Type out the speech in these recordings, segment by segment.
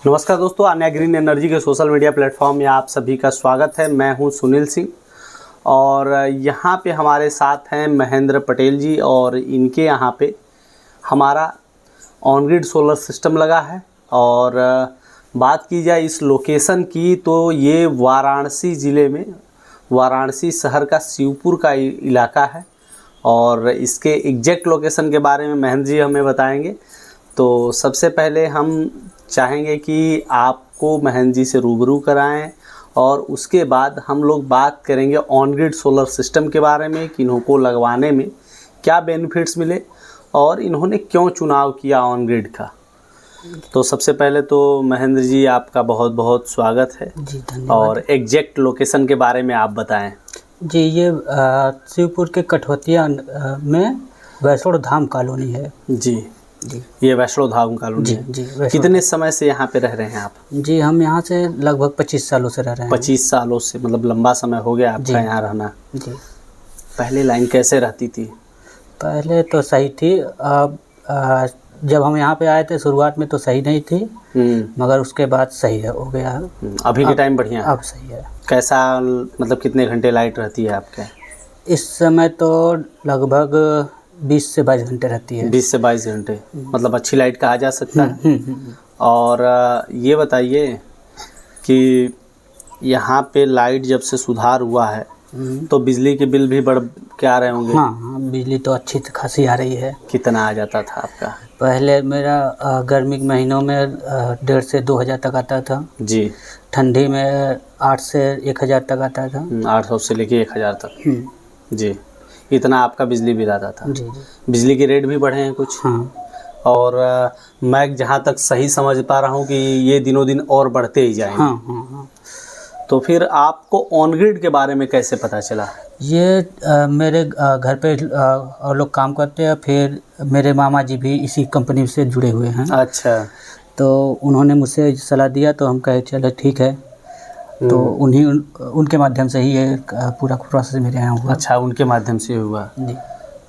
नमस्कार दोस्तों, Anya green energy के सोशल मीडिया प्लेटफॉर्म में आप सभी का स्वागत है। मैं हूं सुनील सिंह और यहां पे हमारे साथ हैं महेंद्र पटेल जी और इनके यहां पे हमारा ऑन ग्रिड सोलर सिस्टम लगा है। और बात की जाए इस लोकेशन की तो ये वाराणसी ज़िले में वाराणसी शहर का शिवपुर का इलाका है और इसके एग्जैक्ट लोकेशन के बारे में महेंद्र जी हमें बताएंगे। तो सबसे पहले हम चाहेंगे कि आपको महेंद्र जी से रूबरू कराएं और उसके बाद हम लोग बात करेंगे ऑन ग्रिड सोलर सिस्टम के बारे में कि इनको लगवाने में क्या बेनिफिट्स मिले और इन्होंने क्यों चुनाव किया ऑन ग्रिड का। तो सबसे पहले तो महेंद्र जी आपका बहुत बहुत स्वागत है जी, धन्यवाद। और एग्जैक्ट लोकेशन के बारे में आप बताएं। जी, ये शिवपुर के कठवतिया में वैष्णो धाम कॉलोनी है। जी जी ये वैष्णो धाम कॉलोनी जी है। जी वैष्णो कितने समय से यहाँ पे रह रहे हैं आप? जी, हम यहाँ से लगभग 25 सालों से रह रहे हैं। 25 सालों से, मतलब लंबा समय हो गया जी। आपका यहाँ रहना। जी, पहले लाइन कैसे रहती थी? पहले तो सही थी। अब जब हम यहाँ पे आए थे शुरुआत में तो सही नहीं थी, मगर उसके बाद सही हो गया। अभी के टाइम बढ़िया है? अब सही है। कैसा, मतलब कितने घंटे लाइट रहती है आपके? इस समय तो लगभग 20 से 22 घंटे रहती है। 20 से 22 घंटे, मतलब अच्छी लाइट कहा जा सकता है। और ये बताइए कि यहाँ पे लाइट जब से सुधार हुआ है तो बिजली के बिल भी बढ़ के आ रहे होंगे? हाँ, बिजली तो अच्छी खासी आ रही है। कितना आ जाता था आपका? पहले मेरा गर्मी के महीनों में 1,500 से 2,000 तक आता था जी। ठंडी में 8 से 1,000 तक आता था। 800 से लेके 1000 तक। जी, इतना आपका बिजली बिल आता था। जी जी। बिजली के रेट भी बढ़े हैं कुछ? हाँ। और मैं जहाँ तक सही समझ पा रहा हूँ कि ये दिनों दिन और बढ़ते ही जाएंगे। हाँ हाँ हाँ। तो फिर आपको ऑन ग्रिड के बारे में कैसे पता चला? ये मेरे घर पे और लोग काम करते हैं, फिर मेरे मामा जी भी इसी कंपनी से जुड़े हुए हैं। अच्छा। तो उन्होंने मुझसे सलाह दिया तो हम कहे चलो ठीक है। तो उनके माध्यम से ही ये पूरा प्रोसेस मेरे यहाँ हुआ। अच्छा, उनके माध्यम से हुआ। जी।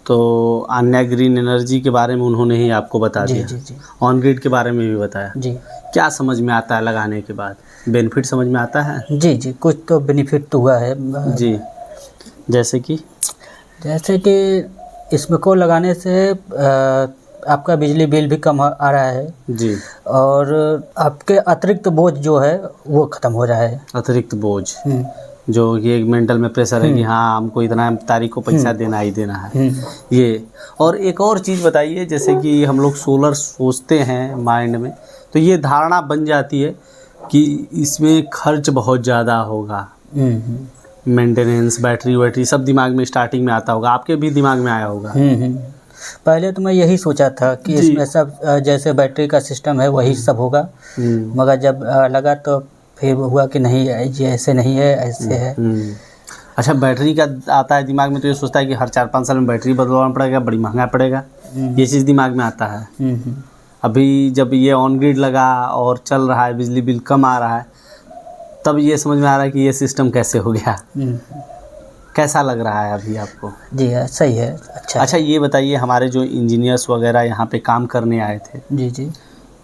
तो आन्या ग्रीन एनर्जी के बारे में उन्होंने ही आपको बता जी दिया? जी जी ऑन ग्रिड के बारे में भी बताया? जी क्या समझ में आता है लगाने के बाद? बेनिफिट समझ में आता है? जी जी, कुछ तो बेनिफिट तो हुआ है। जी, जैसे कि इसमें को लगाने से आपका बिजली बिल भी कम आ रहा है जी। और आपके अतिरिक्त बोझ जो है वो ख़त्म हो रहा है। अतिरिक्त बोझ, जो ये एक मेंटल में प्रेशर है कि हाँ हमको इतना तारीख को पैसा देना ही देना है, ये। और एक और चीज़ बताइए, जैसे कि हम लोग सोलर सोचते हैं माइंड में तो ये धारणा बन जाती है कि इसमें खर्च बहुत ज़्यादा होगा, मेंटेनेंस, बैटरी वैटरी सब दिमाग में स्टार्टिंग में आता होगा, आपके भी दिमाग में आया होगा? पहले तो मैं यही सोचा था कि इसमें सब जैसे बैटरी का सिस्टम है वही सब होगा, मगर जब लगा तो फिर हुआ कि नहीं, ये ऐसे नहीं है, ऐसे है। अच्छा, बैटरी का आता है दिमाग में तो ये सोचता है कि हर 4-5 साल में बैटरी बदलवाना पड़ेगा, बड़ी महंगा पड़ेगा, ये चीज़ दिमाग में आता है। अभी जब ये ऑन ग्रिड लगा और चल रहा है, बिजली बिल कम आ रहा है, तब ये समझ में आ रहा है कि ये सिस्टम कैसे हो गया। कैसा लग रहा है अभी आपको? जी सही है, अच्छा। अच्छा, ये बताइए, हमारे जो इंजीनियर्स वगैरह यहाँ पे काम करने आए थे, जी जी,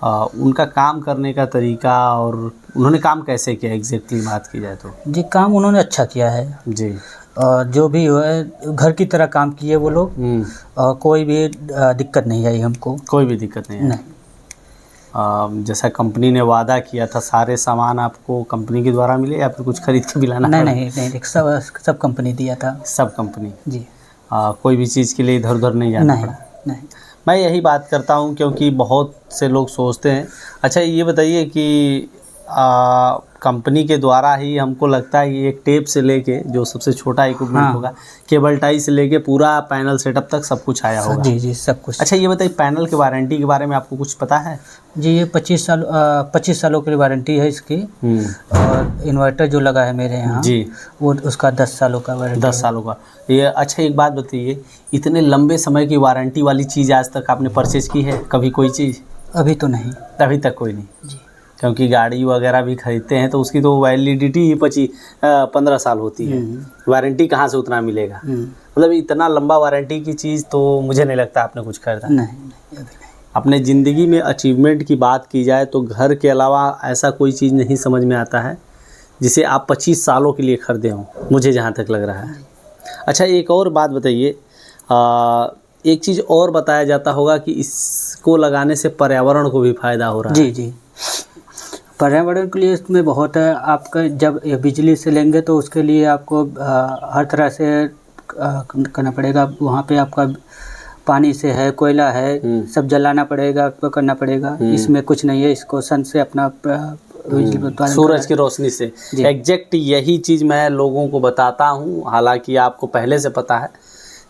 उनका काम करने का तरीका और उन्होंने काम कैसे किया एग्जैक्टली बात की जाए तो? जी, काम उन्होंने अच्छा किया है जी। और जो भी है घर की तरह काम किए वो लोग, और कोई भी दिक्कत नहीं आई हमको। कोई भी दिक्कत नहीं है? जैसा कंपनी ने वादा किया था, सारे सामान आपको कंपनी के द्वारा मिले या फिर कुछ खरीद के भी लाना? नहीं, सब कंपनी दिया था। सब कंपनी जी। कोई भी चीज़ के लिए इधर उधर नहीं जाना पड़ा? नहीं। मैं यही बात करता हूँ क्योंकि बहुत से लोग सोचते हैं। अच्छा, ये बताइए कि कंपनी के द्वारा ही हमको लगता है कि एक टेप से लेके जो सबसे छोटा इक्विपमेंट होगा, केबल टाई से लेके पूरा पैनल सेटअप तक सब कुछ आया होगा? जी जी, सब कुछ। अच्छा, ये बताइए, पैनल की वारंटी के बारे में आपको कुछ पता है? जी, ये 25 सालों की वारंटी है इसकी। और इन्वर्टर जो लगा है मेरे यहाँ जी, वो उसका 10 सालों का वारंटी। 10 सालों का ये। अच्छा, एक बात बताइए, इतने लंबे समय की वारंटी वाली चीज़ आज तक आपने परचेज की है कभी कोई चीज़? अभी तो नहीं। अभी तक कोई नहीं जी, क्योंकि गाड़ी वगैरह भी खरीदते हैं तो उसकी तो वैलिडिटी ही 15 साल होती है, वारंटी कहाँ से उतना मिलेगा? मतलब इतना लंबा वारंटी की चीज़ तो मुझे नहीं लगता आपने कुछ खरीदा। नहीं, अभी नहीं। अपने ज़िंदगी में अचीवमेंट की बात की जाए तो घर के अलावा ऐसा कोई चीज़ नहीं समझ में आता है जिसे आप 25 सालों के लिए खरीदे हों, मुझे जहाँ तक लग रहा है। अच्छा, एक और बात बताइए, एक चीज़ और बताया जाता होगा कि इसको लगाने से पर्यावरण को भी फ़ायदा हो रहा है। जी जी, पर्यावरण के लिए इसमें बहुत है। आपका जब ये बिजली से लेंगे तो उसके लिए आपको हर तरह से करना पड़ेगा। वहाँ पे आपका पानी से है, कोयला है, सब जलाना पड़ेगा, आपको करना पड़ेगा। इसमें कुछ नहीं है, इसको सन से अपना सूरज की रोशनी से। एग्जैक्ट यही चीज़ मैं लोगों को बताता हूँ, हालांकि आपको पहले से पता है।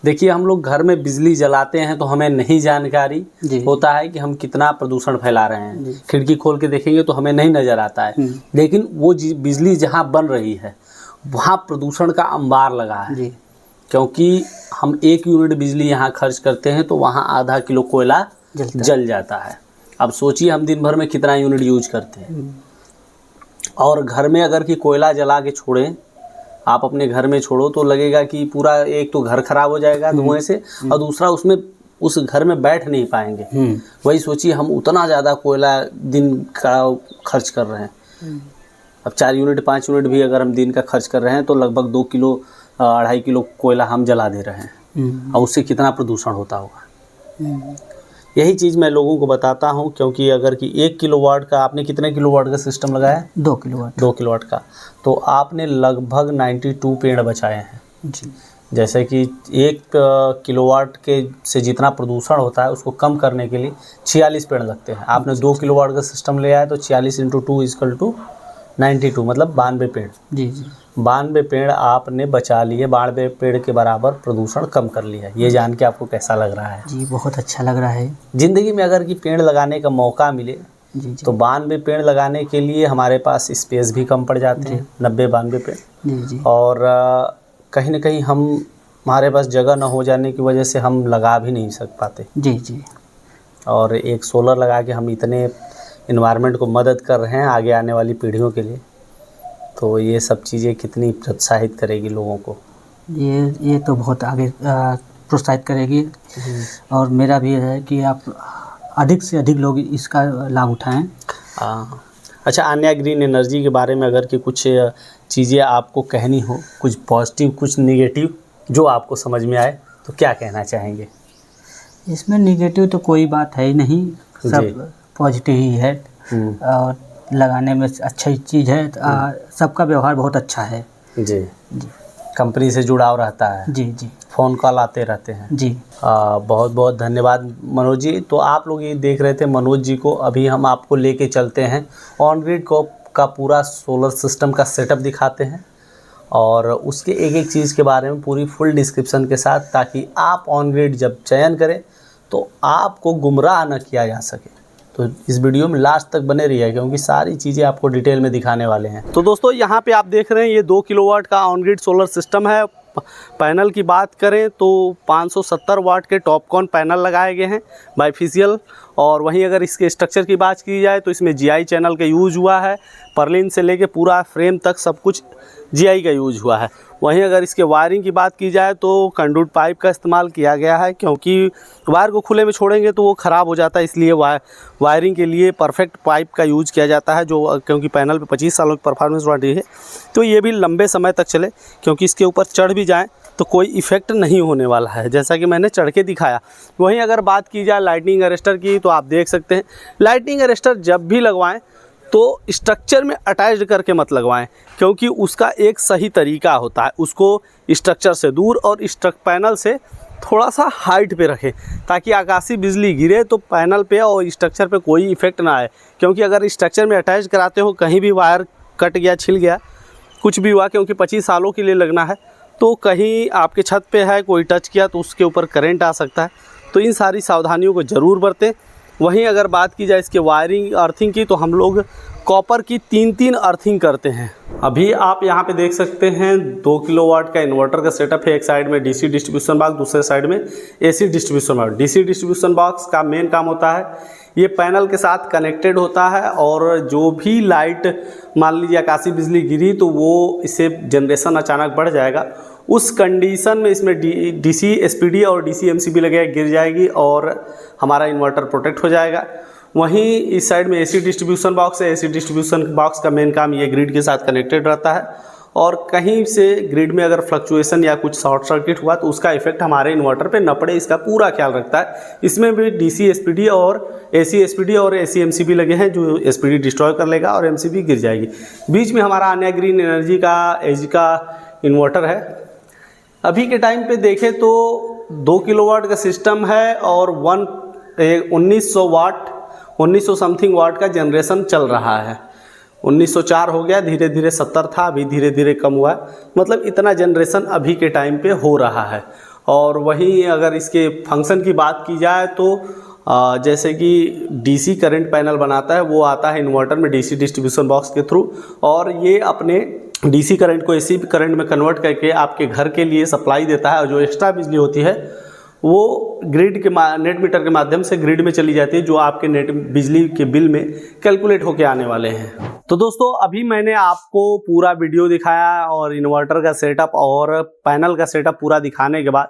देखिए, हम लोग घर में बिजली जलाते हैं तो हमें नहीं जानकारी होता है कि हम कितना प्रदूषण फैला रहे हैं। खिड़की खोल के देखेंगे तो हमें नहीं नज़र आता है, लेकिन वो बिजली जहाँ बन रही है वहाँ प्रदूषण का अंबार लगा है। क्योंकि हम 1 यूनिट बिजली यहाँ खर्च करते हैं तो वहाँ आधा किलो कोयला जल जाता है। अब सोचिए हम दिन भर में कितना यूनिट यूज करते हैं। और घर में अगर कि कोयला जला के छोड़ें, आप अपने घर में छोड़ो तो लगेगा कि पूरा, एक तो घर खराब हो जाएगा धुएं से, और दूसरा उसमें उस घर में बैठ नहीं पाएंगे। वही सोचिए हम उतना ज़्यादा कोयला दिन का खर्च कर रहे हैं। अब 4 यूनिट 5 यूनिट भी अगर हम दिन का खर्च कर रहे हैं तो लगभग 2 किलो 2.5 किलो कोयला हम जला दे रहे हैं, और उससे कितना प्रदूषण होता होगा। यही चीज़ मैं लोगों को बताता हूँ, क्योंकि अगर कि 1 किलोवाट का, आपने कितने किलोवाट का सिस्टम लगाया है? 2 किलोवाट। 2 किलोवाट का, तो आपने लगभग 92 पेड़ बचाए हैं जी। जैसे कि 1 किलोवाट के से जितना प्रदूषण होता है उसको कम करने के लिए 46 पेड़ लगते हैं। आपने 2 किलोवाट का सिस्टम ले आया तो 46 × 2 = 92, मतलब 92 पेड़। जी जी, 92 पेड़ आपने बचा लिए, 92 पेड़ के बराबर प्रदूषण कम कर लिया। ये जान के आपको कैसा लग रहा है? जी बहुत अच्छा लग रहा है। ज़िंदगी में अगर कि पेड़ लगाने का मौका मिले जी तो 92 पेड़ लगाने के लिए हमारे पास स्पेस भी कम पड़ जाते हैं, 90-92 पेड़। जी जी, और कहीं ना कहीं हमारे पास जगह न हो जाने की वजह से हम लगा भी नहीं सक पाते। जी जी, और एक सोलर लगा के हम इतने इन्वायरमेंट को मदद कर रहे हैं आगे आने वाली पीढ़ियों के लिए, तो ये सब चीज़ें कितनी प्रोत्साहित करेगी लोगों को। ये तो बहुत आगे प्रोत्साहित करेगी। और मेरा भी है कि आप अधिक से अधिक लोग इसका लाभ उठाएं। अच्छा, आन्या ग्रीन एनर्जी के बारे में अगर कि कुछ चीज़ें आपको कहनी हो, कुछ पॉजिटिव कुछ निगेटिव जो आपको समझ में आए, तो क्या कहना चाहेंगे? इसमें निगेटिव तो कोई बात है ही नहीं, सब पॉजिटिव ही है। और लगाने में अच्छी चीज़ है। सबका व्यवहार बहुत अच्छा है। जी जी, कंपनी से जुड़ाव रहता है। जी जी, फ़ोन कॉल आते रहते हैं। जी, बहुत बहुत धन्यवाद मनोज जी। तो आप लोग ये देख रहे थे मनोज जी को। अभी हम आपको लेके चलते हैं ऑन ग्रिड का पूरा सोलर सिस्टम का सेटअप दिखाते हैं, और उसके एक एक चीज़ के बारे में पूरी फुल डिस्क्रिप्शन के साथ, ताकि आप ऑन ग्रिड जब चयन करें तो आपको गुमराह न किया जा सके। तो इस वीडियो में लास्ट तक बने रहिए, क्योंकि सारी चीज़ें आपको डिटेल में दिखाने वाले हैं। तो दोस्तों, यहाँ पे आप देख रहे हैं ये 2 किलोवाट का ऑन ग्रिड सोलर सिस्टम है। पैनल की बात करें तो 570 वाट के टॉपकॉन पैनल लगाए गए हैं बाइफिशियल। और वहीं अगर इसके स्ट्रक्चर की बात की जाए तो इसमें GI चैनल का यूज़ हुआ है। पर्लिन से लेके पूरा फ्रेम तक सब कुछ GI का यूज़ हुआ है। वहीं अगर इसके वायरिंग की बात की जाए तो कंडक्ट पाइप का इस्तेमाल किया गया है, क्योंकि वायर को खुले में छोड़ेंगे तो वो ख़राब हो जाता है, इसलिए वायरिंग के लिए परफेक्ट पाइप का यूज़ किया जाता है, जो क्योंकि पैनल पे 25 सालों की परफॉर्मेंस वारंटी है, तो ये भी लंबे समय तक चले, क्योंकि इसके ऊपर चढ़ भी जाएँ तो कोई इफ़ेक्ट नहीं होने वाला है, जैसा कि मैंने चढ़ के दिखाया। वहीं अगर बात की जाए लाइटनिंग अरेस्टर की, तो आप देख सकते हैं लाइटनिंग अरेस्टर जब भी लगवाएं तो स्ट्रक्चर में अटैच्ड करके मत लगवाएं, क्योंकि उसका एक सही तरीका होता है। उसको स्ट्रक्चर से दूर और पैनल से थोड़ा सा हाइट पे रखें, ताकि आकाशीय बिजली गिरे तो पैनल पे और स्ट्रक्चर पे कोई इफ़ेक्ट ना आए। क्योंकि अगर स्ट्रक्चर में अटैच कराते हो, कहीं भी वायर कट गया, छिल गया, कुछ भी हुआ, क्योंकि 25 सालों के लिए लगना है, तो कहीं आपके छत पे है कोई टच किया तो उसके ऊपर करंट आ सकता है। तो इन सारी सावधानियों को ज़रूर बरतें। वहीं अगर बात की जाए इसके वायरिंग अर्थिंग की, तो हम लोग कॉपर की 3-3 अर्थिंग करते हैं। अभी आप यहाँ पे देख सकते हैं 2 किलोवाट का इन्वर्टर का सेटअप है। एक साइड में DC डिस्ट्रीब्यूशन बॉक्स, दूसरे साइड में AC distribution box. DC distribution box का मेन काम होता है, ये पैनल के साथ कनेक्टेड होता है, और जो भी लाइट मान लीजिए आकाशीय बिजली गिरी तो वो इससे जनरेशन अचानक बढ़ जाएगा, उस कंडीशन में इसमें डीसी एसपीडी और डीसी एमसीबी लगे गिर जाएगी और हमारा इन्वर्टर प्रोटेक्ट हो जाएगा। वहीं इस साइड में एसी डिस्ट्रीब्यूशन बॉक्स है। एसी डिस्ट्रीब्यूशन बॉक्स का मेन काम ये ग्रिड के साथ कनेक्टेड रहता है और कहीं से ग्रिड में अगर फ्लक्चुएशन या कुछ शॉर्ट सर्किट हुआ तो उसका इफेक्ट हमारे इन्वर्टर पे न पड़े, इसका पूरा ख्याल रखता है। इसमें भी डीसी एसपीडी और एसी एसपीडी और एसी एमसीबी लगे हैं जो एसपीडी डिस्ट्रॉय कर लेगा और एमसीबी गिर जाएगी। बीच में हमारा आन्या ग्रीन एनर्जी का एज का इन्वर्टर है। अभी के टाइम पे देखें तो 2 किलोवाट का सिस्टम है और 1900 वाट 1900 समथिंग वाट का जनरेशन चल रहा है। 1904 हो गया, धीरे धीरे 70 था, अभी धीरे धीरे कम हुआ, मतलब इतना जनरेशन अभी के टाइम पे हो रहा है। और वहीं अगर इसके फंक्शन की बात की जाए तो जैसे कि डीसी करंट पैनल बनाता है वो आता है इन्वर्टर में डीसी डिस्ट्रीब्यूशन बॉक्स के थ्रू और ये अपने डीसी करंट को एसी करंट में कन्वर्ट करके आपके घर के लिए सप्लाई देता है और जो एक्स्ट्रा बिजली होती है वो ग्रिड के नेट मीटर के माध्यम से ग्रिड में चली जाती है जो आपके नेट बिजली के बिल में कैलकुलेट होके आने वाले हैं। तो दोस्तों अभी मैंने आपको पूरा वीडियो दिखाया और इन्वर्टर का सेटअप और पैनल का सेटअप पूरा दिखाने के बाद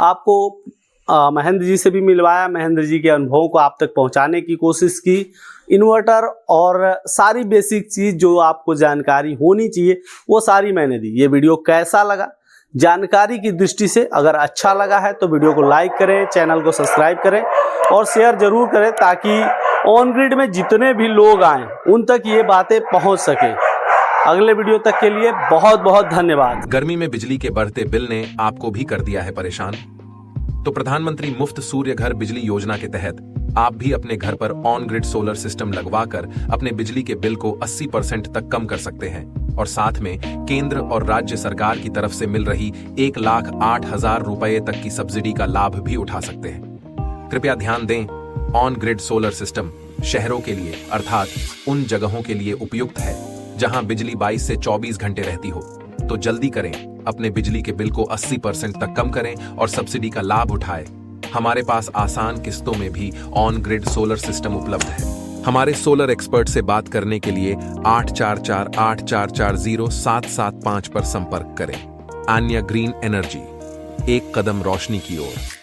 आपको महेंद्र जी से भी मिलवाया, महेंद्र जी के अनुभवों को आप तक पहुंचाने की कोशिश की। इन्वर्टर और सारी बेसिक चीज़ जो आपको जानकारी होनी चाहिए वो सारी मैंने दी। ये वीडियो कैसा लगा जानकारी की दृष्टि से अगर अच्छा लगा है तो वीडियो को लाइक करें, चैनल को सब्सक्राइब करें और शेयर जरूर करें ताकि ऑन ग्रिड में जितने भी लोग आएँ उन तक ये बातें पहुंच सके। अगले वीडियो तक के लिए बहुत बहुत धन्यवाद। गर्मी में बिजली के बढ़ते बिल ने आपको भी कर दिया है परेशान? तो प्रधानमंत्री मुफ्त सूर्य घर बिजली योजना के तहत आप भी अपने घर पर ऑन ग्रिड सोलर सिस्टम लगवाकर अपने बिजली के बिल को 80% तक कम कर सकते हैं और साथ में केंद्र और राज्य सरकार की तरफ से मिल रही 1,08,000 रुपए तक की सब्सिडी का लाभ भी उठा सकते हैं। कृपया ध्यान दें, ऑन ग्रिड सोलर सिस्टम शहरों के लिए अर्थात उन जगहों के लिए उपयुक्त है जहां बिजली 22 से 24 घंटे रहती हो। तो जल्दी करें, अपने बिजली के बिल को 80% तक कम करें और सब्सिडी का लाभ उठाएं। हमारे पास आसान किस्तों में भी ऑन ग्रिड सोलर सिस्टम उपलब्ध है। हमारे सोलर एक्सपर्ट से बात करने के लिए 8448440775 पर संपर्क करें। आन्या ग्रीन एनर्जी, एक कदम रोशनी की ओर।